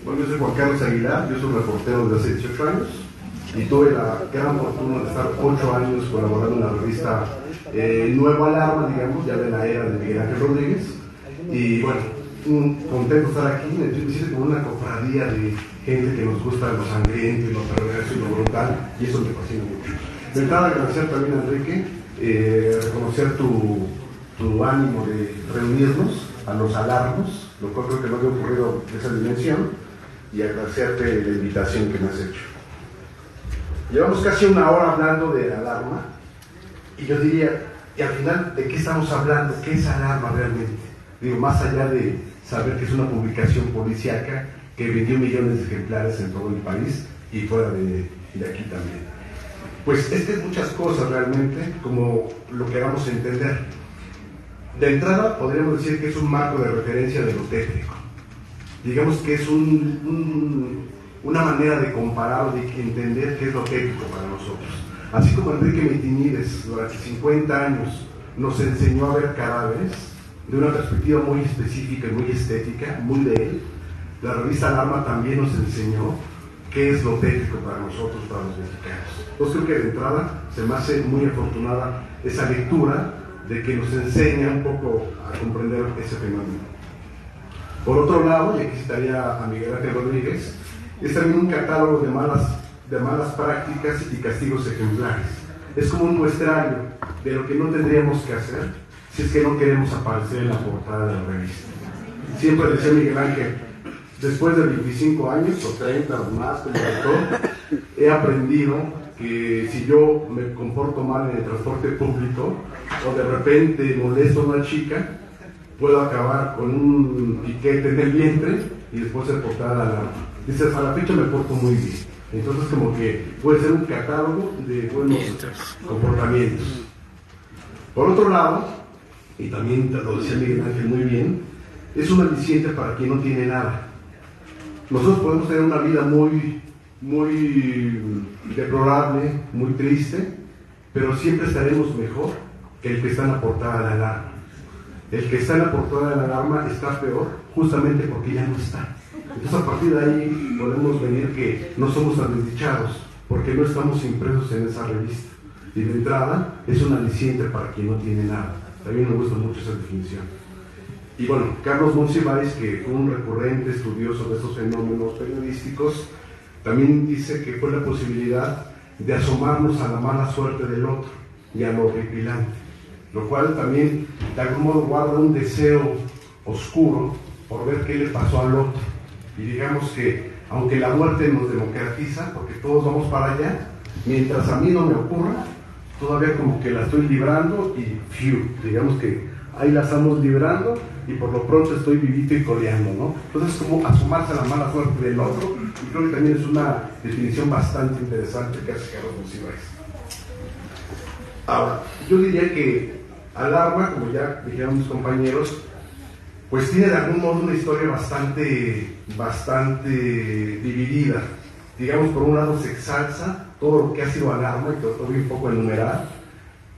Bueno, yo soy Juan Carlos Aguilar, yo soy reportero desde hace 18 años y tuve la gran fortuna de estar 8 años colaborando en la revista Nuevo Alarma, digamos, ya de la era de Miguel Ángel Rodríguez. Y bueno, contento de estar aquí, me siento como una cofradía de gente que nos gusta lo sangriento y lo perverso y lo brutal, y eso me fascina mucho. De entrada, agradecer también a Enrique, reconocer tu ánimo de reunirnos a los alarmos, lo cual creo que no había ocurrido de esa dimensión, y agradecerte la invitación que me has hecho. Llevamos casi una hora hablando de alarma, y yo diría, y al final, ¿de qué estamos hablando? ¿Qué es alarma realmente? Digo, más allá de saber que es una publicación policíaca que vendió millones de ejemplares en todo el país y fuera de aquí también. Pues es que muchas cosas realmente, como lo queramos entender. De entrada, podríamos decir que es un marco de referencia de lo técnico. Digamos que es una manera de comparar o de entender qué es lo técnico para nosotros. Así como Enrique Meitinides durante 50 años nos enseñó a ver cadáveres de una perspectiva muy específica y muy estética, muy de él, la revista Alarma también nos enseñó qué es lo técnico para nosotros, para los mexicanos. Entonces creo que de entrada se me hace muy afortunada esa lectura de que nos enseña un poco a comprender ese fenómeno. Por otro lado, y aquí citaría a Miguel Ángel Rodríguez, es también un catálogo de malas prácticas y castigos ejemplares. Es como un muestrario de lo que no tendríamos que hacer si es que no queremos aparecer en la portada de la revista. Siempre decía Miguel Ángel, después de 25 años o 30 o más como autor, he aprendido que si yo me comporto mal en el transporte público o de repente molesto a una chica, puedo acabar con un piquete en el vientre y después ser portada a la... Dices, a la fecha me porto muy bien. Entonces como que puede ser un catálogo de buenos comportamientos. Por otro lado, y también lo decía Miguel Ángel muy bien, es un aliciente para quien no tiene nada. Nosotros podemos tener una vida muy deplorable, muy triste, pero siempre estaremos mejor que el que está en la portada de la alarma. El que está en la portada de la alarma está peor justamente porque ya no está. Entonces a partir de ahí podemos venir que no somos tan desdichados porque no estamos impresos en esa revista. Y de entrada es un aliciente para quien no tiene nada. También me gusta mucho esa definición. Y bueno, Carlos Monsiváis, que fue un recurrente estudioso de estos fenómenos periodísticos, también dice que fue la posibilidad de asomarnos a la mala suerte del otro y a lo horripilante, lo cual también de algún modo guarda un deseo oscuro por ver qué le pasó al otro. Y digamos que aunque la muerte nos democratiza, porque todos vamos para allá, mientras a mí no me ocurra, todavía como que la estoy librando y digamos que ahí la estamos librando y por lo pronto estoy vivito y coleando, ¿no? Entonces como asomarse a la mala suerte del otro, y creo que también es una definición bastante interesante que hace Carlos Monsiváis. Ahora, yo diría que Alarma, como ya dijeron mis compañeros, pues tiene de algún modo una historia bastante dividida. Digamos, por un lado se exalza todo lo que ha sido Alarma, y todo voy un poco a enumerar,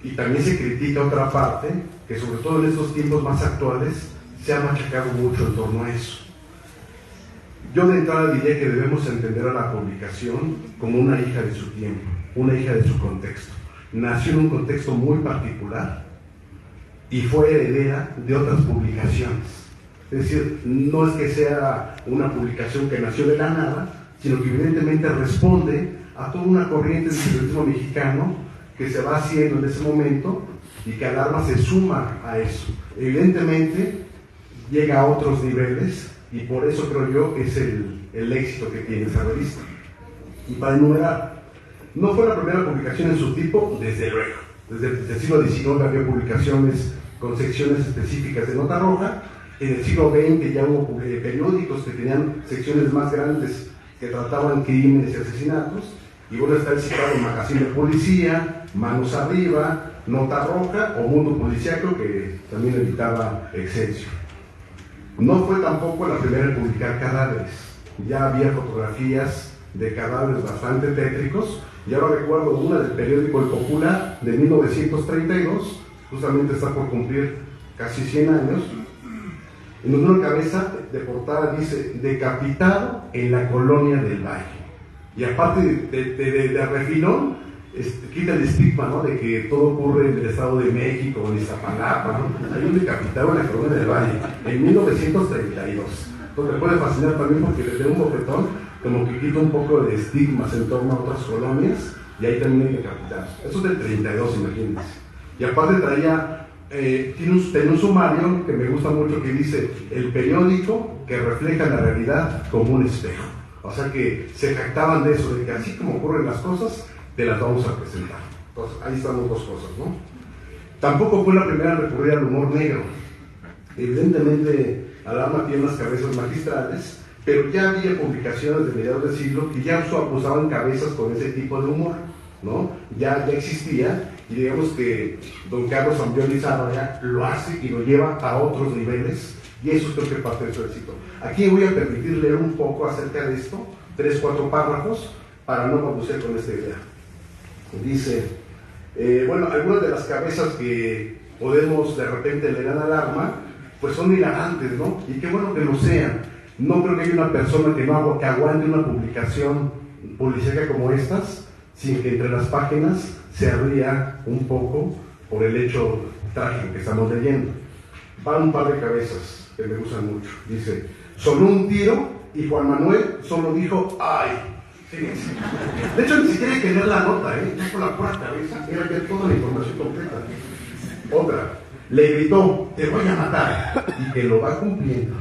y también se critica otra parte, que sobre todo en estos tiempos más actuales, se ha machacado mucho en torno a eso. Yo de entrada diría que debemos entender a la publicación como una hija de su tiempo, una hija de su contexto. Nació en un contexto muy particular y fue heredera de otras publicaciones. Es decir, no es que sea una publicación que nació de la nada, sino que evidentemente responde a toda una corriente del periodismo mexicano que se va haciendo en ese momento y que Alarma se suma a eso. Evidentemente llega a otros niveles y por eso creo yo es el éxito que tiene esa revista. Y para enumerar, no fue la primera publicación en su tipo, desde luego. Desde el siglo XIX había publicaciones con secciones específicas de nota roja. En el siglo XX ya hubo periódicos que tenían secciones más grandes que trataban crímenes y asesinatos. Y bueno, está el citado Magazine de Policía, Manos Arriba, Nota Roja o Mundo Policíaco, que también editaba Excelsior. No fue tampoco la primera en publicar cadáveres. Ya había fotografías de cadáveres bastante tétricos. Y ahora recuerdo una del periódico El Popular de 1932, justamente está por cumplir casi 100 años, en donde una cabeza de portada dice, decapitado en la colonia del Valle. Y aparte de refilón, quita el estigma, ¿no?, de que todo ocurre en el Estado de México, en Iztapalapa, ¿no? Hay un decapitado en la colonia del Valle, en 1932. Entonces me puede fascinar también porque desde un bofetón como que quita un poco de estigmas en torno a otras colonias, y ahí también hay decapitados. Eso es del 32, imagínense. Y aparte traía, tiene un sumario que me gusta mucho que dice, el periódico que refleja la realidad como un espejo. O sea que se jactaban de eso, de que así como ocurren las cosas, te las vamos a presentar. Entonces, ahí están las dos cosas, ¿no? Tampoco fue la primera en recurrir al humor negro. Evidentemente, Alarma tiene unas cabezas magistrales, pero ya había publicaciones de mediados del siglo que ya acusaban cabezas con ese tipo de humor, ¿no? Ya existía, y digamos que don Carlos Ambiol Lizárraga lo hace y lo lleva a otros niveles, y eso creo que parte de su éxito. Aquí voy a permitir leer un poco acerca de esto, 3-4 párrafos, para no balbucear con esta idea. Dice, bueno, algunas de las cabezas que podemos de repente leer en Alarma, pues son hilarantes, ¿no? Y qué bueno que lo sean. No creo que haya una persona que aguante una publicación policíaca como estas, sin que entre las páginas se ría un poco por el hecho trágico que estamos leyendo. Van un par de cabezas que me gustan mucho. Dice, sonó un tiro y Juan Manuel solo dijo, ¡ay! Fíjense. De hecho, ni siquiera hay que leer la nota, ya con la pura cabeza, era ver toda la información completa. Otra, le gritó, te voy a matar, y que lo va cumpliendo.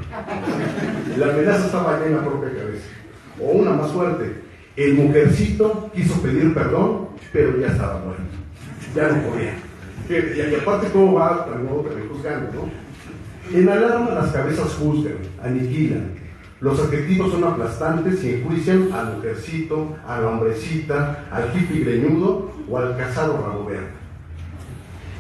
La amenaza estaba allá en la propia cabeza. O una más fuerte, el mujercito quiso pedir perdón, pero ya estaba muerto. Ya no podía. Y aparte, ¿cómo va también juzgando, no? En Alarma las cabezas juzgan, aniquilan. Los adjetivos son aplastantes y enjuician al mujercito, a la hombrecita, al hippie greñudo o al casado rabo verde.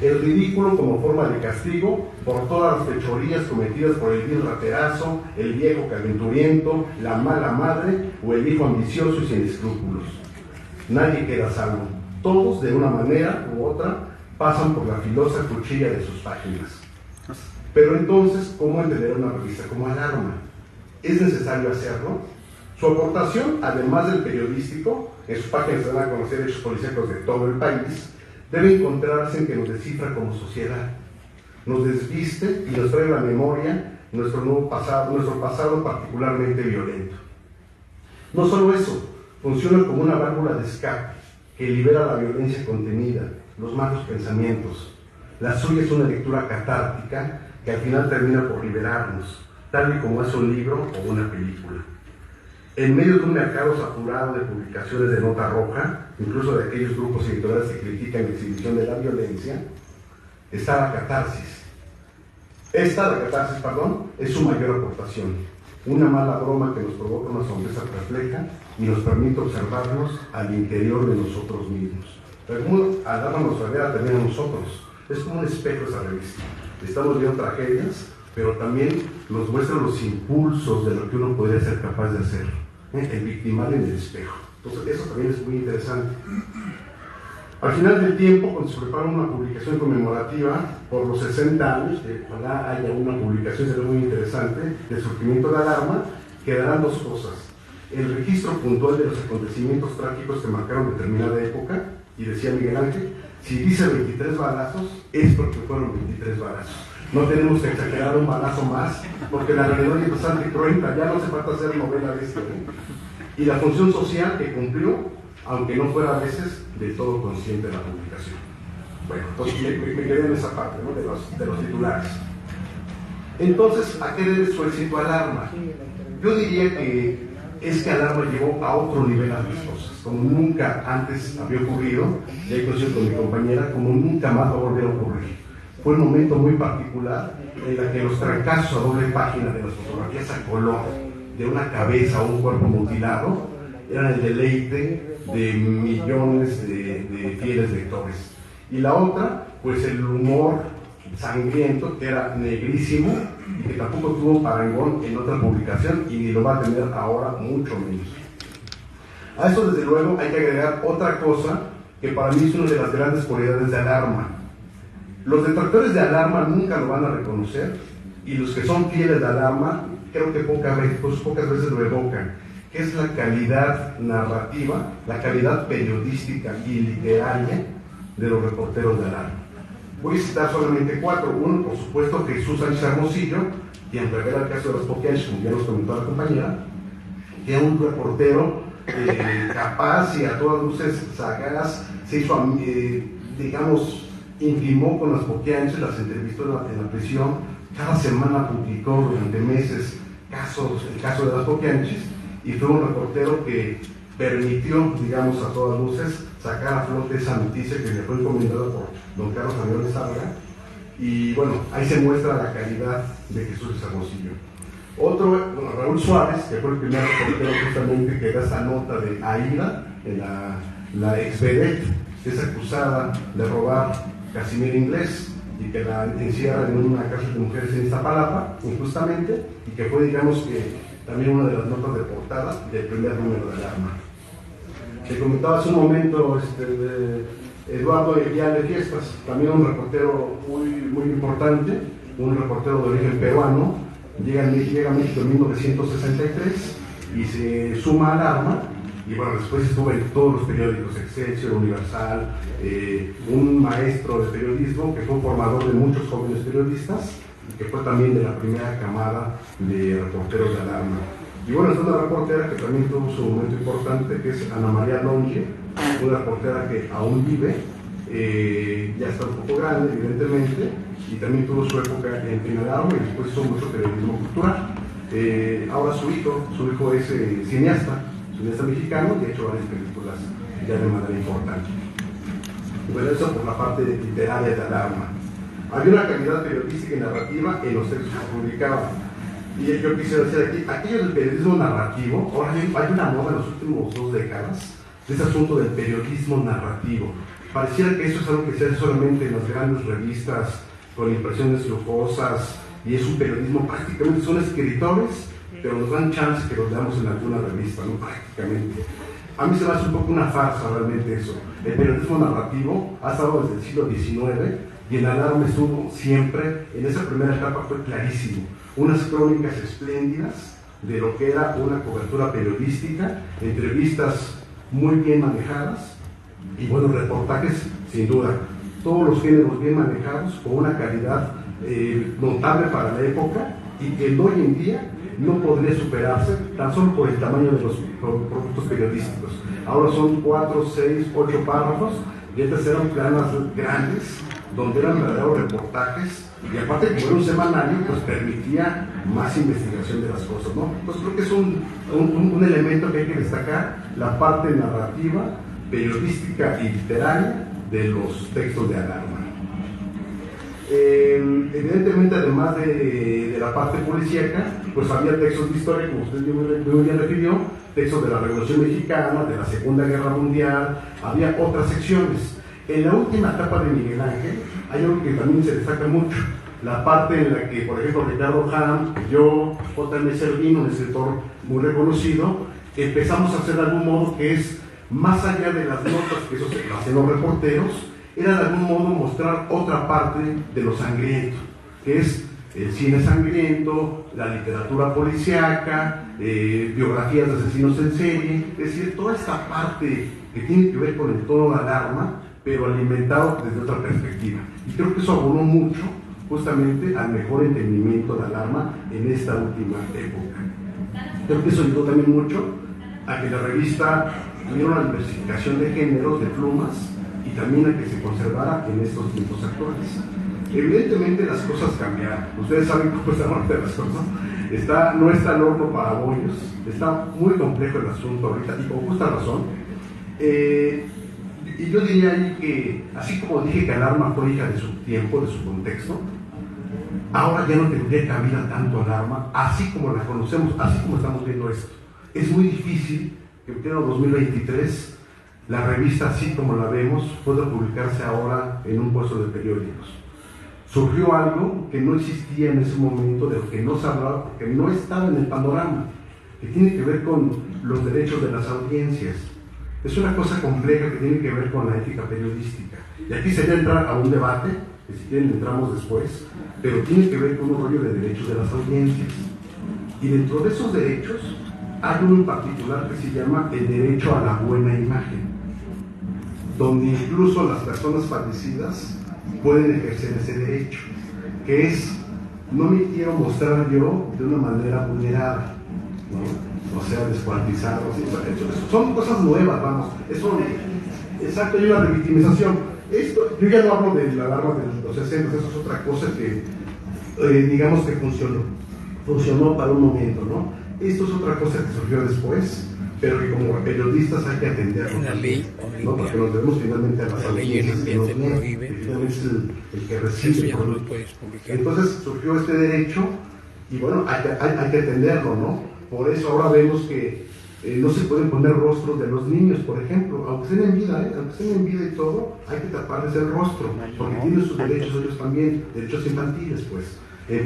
El ridículo como forma de castigo por todas las fechorías cometidas por el vil raterazo, el viejo calenturiento, la mala madre o el hijo ambicioso y sin escrúpulos. Nadie queda salvo. Todos, de una manera u otra, pasan por la filosa cuchilla de sus páginas. Pero entonces, ¿cómo entender una revista como Alarma? ¿Es necesario hacerlo? Su aportación, además del periodístico, en sus páginas se van a conocer hechos policíacos de todo el país, debe encontrarse en que nos descifra como sociedad, nos desviste y nos trae a la memoria nuestro pasado particularmente violento. No solo eso, funciona como una válvula de escape que libera la violencia contenida, los malos pensamientos. La suya es una lectura catártica que al final termina por liberarnos, tal y como es un libro o una película. En medio de un mercado saturado de publicaciones de nota roja, incluso de aquellos grupos editoriales que critican la exhibición de la violencia, está la catarsis. La catarsis, es su mayor aportación. Una mala broma que nos provoca una sonrisa perpleja y nos permite observarnos al interior de nosotros mismos. Pero como Alarma nos revela también a nosotros. Es como un espejo esa revista. Estamos viendo tragedias, pero también nos muestra los impulsos de lo que uno podría ser capaz de hacer. El victimario en el espejo. Entonces, eso también es muy interesante. Al final del tiempo, cuando se prepara una publicación conmemorativa por los 60 años, ojalá haya una publicación, será muy interesante, del surgimiento de Alarma, quedarán dos cosas. El registro puntual de los acontecimientos trágicos que marcaron determinada época, y decía Miguel Ángel, si dice 23 balazos, es porque fueron 23 balazos. No tenemos que exagerar un balazo más, porque la realidad es bastante cruenta, ya no hace falta hacer novela de esto. Y la función social que cumplió, aunque no fuera a veces del todo consciente de la publicación. Bueno, entonces me quedé en esa parte, ¿no?, de los titulares. Entonces, ¿a qué debe su éxito Alarma? Yo diría que es que Alarma llegó a otro nivel a las cosas, como nunca antes había ocurrido, y ahí coincido con mi compañera, como nunca más va a volver a ocurrir. Fue un momento muy particular en el que los trancazos a doble página de las fotografías a color de una cabeza o un cuerpo mutilado eran el deleite de millones de fieles lectores. Y la otra, pues el humor sangriento, que era negrísimo y que tampoco tuvo parangón en otra publicación y ni lo va a tener ahora, mucho menos. A eso, desde luego, hay que agregar otra cosa que para mí es una de las grandes cualidades de Alarma. Los detractores de Alarma nunca lo van a reconocer, y los que son fieles de Alarma creo que pocas veces lo evocan, que es la calidad narrativa, la calidad periodística y literaria de los reporteros de alarma. Voy a citar solamente 4. Uno, por supuesto, Jesús Sánchez Hermosillo, quien revela el caso de las Poquianchis, como ya nos comentó la compañera, que era un reportero capaz y a todas luces sagaz, se hizo, digamos, intimó con las Poquianchis, las entrevistó en la prisión, cada semana publicó durante meses el caso de las Poquianchis, y fue un reportero que permitió, digamos, a todas luces sacar a flote esa noticia que le fue encomendada por don Carlos Javier de Zárraga. Y bueno, ahí se muestra la calidad de Jesús Hermosillo. Otro, bueno, Raúl Suárez, que fue el primer reportero justamente que da esa nota de Aida, la ex vedette, que es acusada de robar Casimir Inglés y que la encierran en una cárcel de mujeres en Iztapalapa, injustamente, y que fue, digamos, que también una de las notas de portada del primer número de Alarma. Le comentaba hace un momento Eduardo Vial de Fiestas, también un reportero muy importante, un reportero de origen peruano, llega a México en 1963 y se suma a Alarma, y bueno, después estuvo en todos los periódicos, Excelsior, Universal, un maestro de periodismo que fue formador de muchos jóvenes periodistas y que fue también de la primera camada de reporteros de Alarma. Y bueno, es una reportera que también tuvo su momento importante, que es Ana María Longe, una reportera que aún vive, ya está un poco grande, evidentemente, y también tuvo su época en Alarma y después hizo mucho periodismo cultural. Ahora su hijo es cineasta mexicano, y ha hecho varias películas ya de manera importante. Bueno, eso por la parte literaria de Alarma. Había una calidad periodística y narrativa en los textos que publicaba. Y yo quisiera decir aquí, aquello del periodismo narrativo, ahora hay una moda en las últimas 2 décadas de ese asunto del periodismo narrativo. Pareciera que eso es algo que se hace solamente en las grandes revistas con impresiones lujosas, y es un periodismo, prácticamente son escritores, pero nos dan chance que los leamos en alguna revista, ¿no? Prácticamente. A mí se me hace un poco una farsa realmente eso. El periodismo narrativo ha estado desde el siglo XIX, y en Alarma estuvo siempre, en esa primera etapa fue clarísimo. Unas crónicas espléndidas de lo que era una cobertura periodística, entrevistas muy bien manejadas, y buenos reportajes, sin duda. Todos los géneros bien manejados, con una calidad notable para la época, y que hoy en día no podría superarse tan solo por el tamaño de los productos periodísticos. Ahora son 4, 6, 8 párrafos, y estas eran planas grandes, donde eran verdaderos reportajes, y aparte como era un semanario, pues permitía más investigación de las cosas, ¿no? Entonces creo que es un elemento que hay que destacar, la parte narrativa, periodística y literaria de los textos de Alarma. Evidentemente, además de la parte policíaca, pues había textos de historia, como usted muy bien refirió, textos de la Revolución Mexicana, de la Segunda Guerra Mundial, había otras secciones. En la última etapa de Miguel Ángel hay algo que también se destaca mucho, la parte en la que, por ejemplo, Ricardo Ham, yo, J.M. Servino, un escritor muy reconocido, empezamos a hacer de algún modo que es, más allá de las notas que eso se hacen los reporteros, era de algún modo mostrar otra parte de lo sangriento, que es el cine sangriento, la literatura policíaca, biografías de asesinos en serie, es decir, toda esta parte que tiene que ver con el tono de Alarma, pero alimentado desde otra perspectiva. Y creo que eso abonó mucho justamente al mejor entendimiento de Alarma en esta última época. Creo que eso ayudó también mucho a que la revista tuviera una diversificación de géneros, de plumas, y también a que se conservara en estos tiempos actuales. Evidentemente las cosas cambiaron, ustedes saben cómo está ahorita las cosas, no está el horno para bollos, está muy complejo el asunto ahorita, y con justa razón. Y yo diría ahí que, así como dije que Alarma fue hija de su tiempo, de su contexto, ahora ya no tendría cabida tanto Alarma, así como la conocemos, así como estamos viendo esto. Es muy difícil que en pleno 2023 la revista, así como la vemos, pueda publicarse ahora en un puesto de periódicos. Surgió algo que no existía en ese momento, de lo que no se hablaba, porque no estaba en el panorama, que tiene que ver con los derechos de las audiencias. Es una cosa compleja que tiene que ver con la ética periodística. Y aquí sería entrar a un debate, que si quieren entramos después, pero tiene que ver con un rollo de derechos de las audiencias. Y dentro de esos derechos hay uno en particular que se llama el derecho a la buena imagen, donde incluso las personas fallecidas pueden ejercer ese derecho, que es, no me quiero mostrar yo de una manera vulnerada, ¿no? O sea, descuartizado, son cosas nuevas, vamos, eso, exacto, hay una revictimización. Esto, yo ya no hablo de la alarma de los 60, eso es otra cosa que, digamos que funcionó para un momento, ¿no? Esto es otra cosa que surgió después, pero que como periodistas hay que atenderlo. Una ley ¿no? Porque nos debemos finalmente a las audiencias que nos ven, que finalmente es el que recibe el producto. Entonces surgió este derecho y bueno, hay que atenderlo, ¿no? Por eso ahora vemos que no se pueden poner rostros de los niños, por ejemplo, aunque estén en vida, aunque estén en vida y todo, hay que taparles el rostro, porque tienen sus derechos ellos también, derechos infantiles, pues,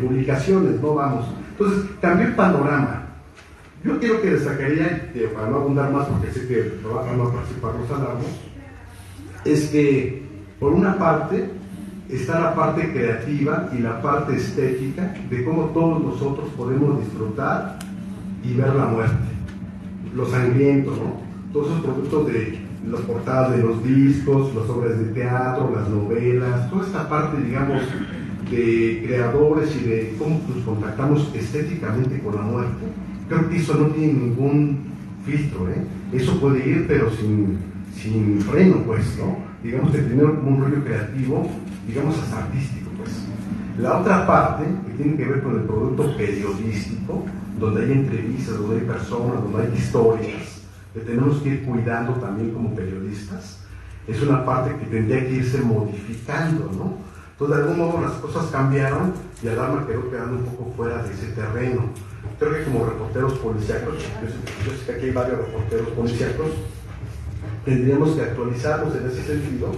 publicaciones, no vamos. Entonces, cambió el panorama. Yo quiero que destacaría, para no abundar más, porque sé que van a participar los alarmos, es que, por una parte, está la parte creativa y la parte estética de cómo todos nosotros podemos disfrutar y ver la muerte. Lo sangriento, ¿no? Todos esos productos de las portadas de los discos, las obras de teatro, las novelas, toda esta parte, digamos, de creadores y de cómo nos contactamos estéticamente con la muerte. Creo que eso no tiene ningún filtro, ¿eh? Eso puede ir, pero sin freno, pues, ¿no? Digamos que tener un rollo creativo, digamos, hasta artístico, pues. La otra parte, que tiene que ver con el producto periodístico, donde hay entrevistas, donde hay personas, donde hay historias, que tenemos que ir cuidando también como periodistas, es una parte que tendría que irse modificando, ¿no? Entonces, de algún modo las cosas cambiaron y Alarma quedó quedando un poco fuera de ese terreno. Creo que como reporteros policíacos, yo sé que aquí hay varios reporteros policíacos, tendríamos que actualizarnos en ese sentido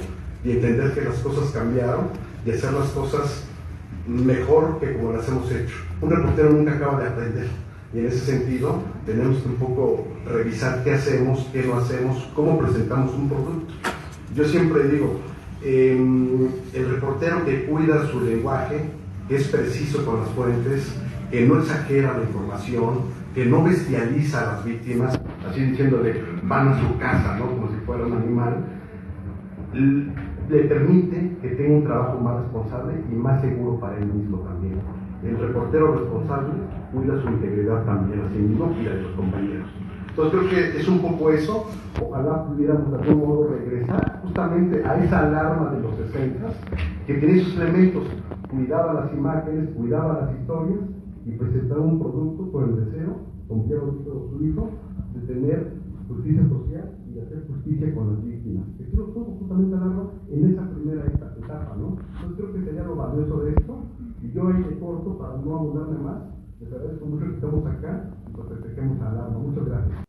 y entender que las cosas cambiaron y hacer las cosas mejor que como las hemos hecho. Un reportero nunca acaba de aprender y en ese sentido tenemos que un poco revisar qué hacemos, qué no hacemos, cómo presentamos un producto. Yo siempre digo, el reportero que cuida su lenguaje, que es preciso con las fuentes, que no exagera la información, que no bestializa a las víctimas, así diciéndole van a su casa, ¿no? Como si fuera un animal, le permite que tenga un trabajo más responsable y más seguro para él mismo también. El reportero responsable cuida su integridad también a sí mismo y a sus compañeros. Entonces creo que es un poco eso. Ojalá pudiéramos de algún modo regresar justamente a esa alarma de los 60 que tenía esos elementos, cuidaba las imágenes, cuidaba las historias y presentaba un producto con el deseo, como ya lo dijo su hijo, de tener justicia social y de hacer justicia con las víctimas. Que creo todo justamente alarma en esa primera etapa, ¿no? Entonces creo que sería lo valioso de esto y yo ahí te corto para no abundarme más. Les agradezco mucho que estamos acá y pues festejemos a Alarma. Muchas gracias.